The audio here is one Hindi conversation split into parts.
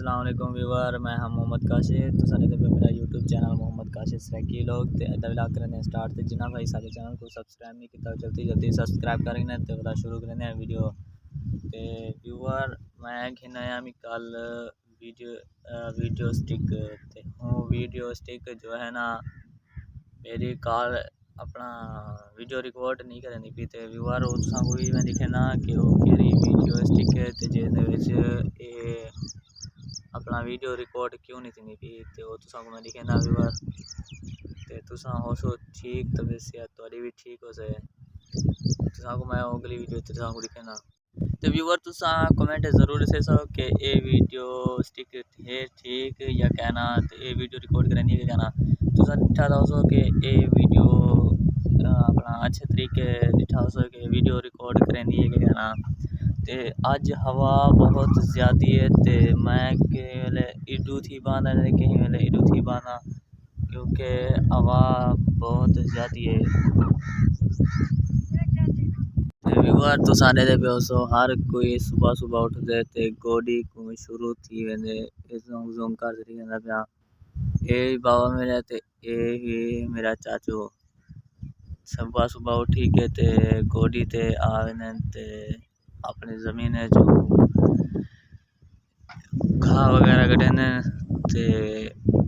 अस्सलाम वालेकुम व्यूअर, मैं हम मोहम्मद काशिद। तो सारे पे मेरा यूट्यूब चैनल मोहम्मद काशिद सैकी लोग ते व्लॉग करने स्टार्ट थे। जिन्ना भाई सारे चैनल को सब्सक्राइब नहीं किया जल्दी जल्दी सब्सक्राइब करेंगे तो वाला शुरू करने हैं वीडियो। ते व्यूअर मैं घिनाया मी कल वीडियो स्टिक ते हूँ वीडियो स्टिक जो है ना मेरी कॉल अपना वीडियो रिकॉर्ड नहीं करनी पी। तो व्यूअर को भी मैं दिखे ना कि वो केरी वीडियो स्टिक है तो जे अपना वीडियो रिकॉर्ड क्यों नहीं थी पी। तो तुसा को मैं दिखे ना व्यूअर ते तुसा हो सो ठीक तो वैसे थोड़ी भी ठीक हो जाए तुसा को मैं अगली वीडियो तुसा को दिखे ना। तो व्यूअर तुसा कमेंट जरूर से सो कि ये वीडियो स्टिक है ठीक या कहना तो ये वीडियो रिकॉर्ड करनी है कहना तुसा दिखा दो सो कि ये वीडियो अपना अच्छे तरीके दिखा सो कि वीडियो रिकॉर्ड करनी है कहना। ते अज हवा बहुत ज़्यादा है ते मैं कहीं वेले इडू थी बांधा कहीं वेले इडू थी बांधा क्योंकि हवा बहुत ज़्यादा है। व्यूअर तो साढ़े दे पे सो हर कोई सुबह सुबह उठते ते गोडी को शुरू थी वेंदे जोंग कर रही है ना ए बाबा मेरा ते ए ही मेरा चाचू सुबह सुबह उठी के ते गोडी ते आवे ते अपनी ज़मीन है जो घाह वगैरह कटे ते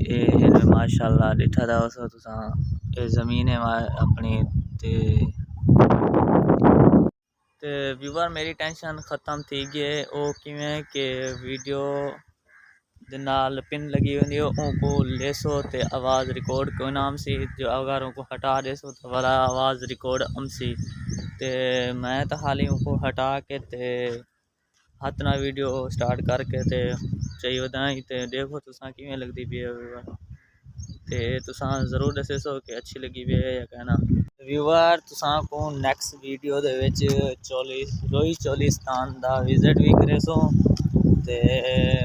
ए माशाल्लाह डिठा दा सो तुसा ए ज़मीन है अपनी ते व्यूअर मेरी टेंशन ख़त्म थी गई वो किवें के वीडियो दे नाल पिन लगी हुई उनको लेसो ते आवाज़ रिकॉर्ड को नाम सी जो अगर उनको हटा देसो तो वाला आवाज़ रिकॉर्ड हम सी। ते मैं तो हाली उनको हटा के ते हाथ ना वीडियो स्टार्ट करके ते चाहिए बताई ते देखो तुसा किवें लगती पी ते तुसा जरूर दसे सो कि अच्छी लगी भी है या कहना। व्यूअर तुसा को नैक्सट वीडियो दे विच रोही चोलिस्तान दा विजिट भी करे सो ते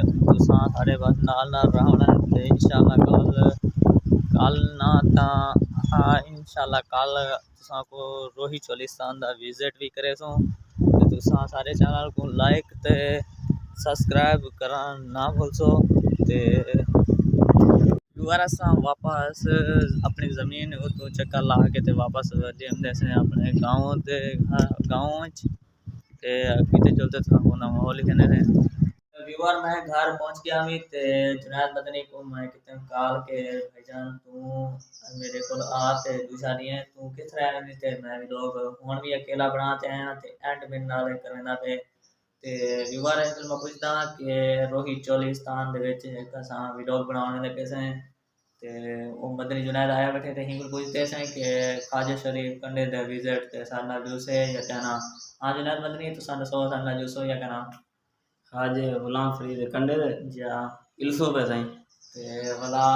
तुसा सारे बस नाल रहना ते इंशाल्लाह कल ना ता हाँ इंशाल्लाह कल तुसा को रोही चोलिस्तान दा विजिट भी करे सो ते तुसा सारे चैनल को लाइक ते सब्सक्राइब करा ना भूलसो। ते दोबारा सा वापस अपनी ज़मीन तो चक्कर ला के ते वापस से अपने गाँव कितने चलते था माहौल लिखने थे। व्यूअर मैं घर पहुंच गया भी ते जुनैद मदनी को मैं कितने कॉल के भाईजान तू मेरे को आते दूसरा नहीं है तू किस रहा नहीं थे मैं भी लोग हुन भी अकेला बनाते हैं ते एंड में नाल करना पे। ते व्यूअर मैं पूछता कि रोहित चोलिस्तान दे विच एक असां वीडियो बनाने दे पैसे ते वो मदनी जुनैद आया बैठे थे हिंग पूछते हैं कि ख्वाजा शरीफ कंडे दे विजिट ते साना जूसे या कहना। हाँ जुनैद मदनी तो साना सो साना जूसो या कहना खाजे गुलाम फरीद कंडे दे जा इलसो पे सही ते वाला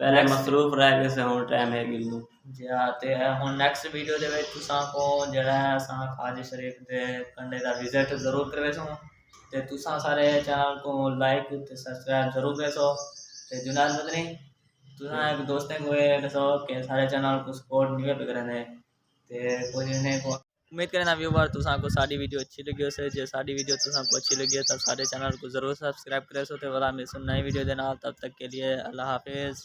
पहले मसरूफ रह गए से हुन टाइम है गिल्लू जा ते हुन नेक्स्ट वीडियो दे विच तुसा को जेड़ा असां ख्वाजा शरीफ दे कंडे दा विजिट जरूर करवेसो ते तुसा सारे चैनल को लाइक ते सब्सक्राइब जरूर करेसो। ते जुनैद मदनी तुसा एक दोस्तें को दसो कि सारे चैनल को सपोर्ट नहीं पे करने ते कोई नहीं को उम्मीद करना व्यूअर तुसा को सारी वीडियो अच्छी लगी हो जो सारी वीडियो तुसा को अच्छी लगी है तब सारे चैनल को जरूर सब्सक्राइब करे सो ते वाला मिल नई वीडियो देना। तब तक के लिए अल्लाह हाफिज़।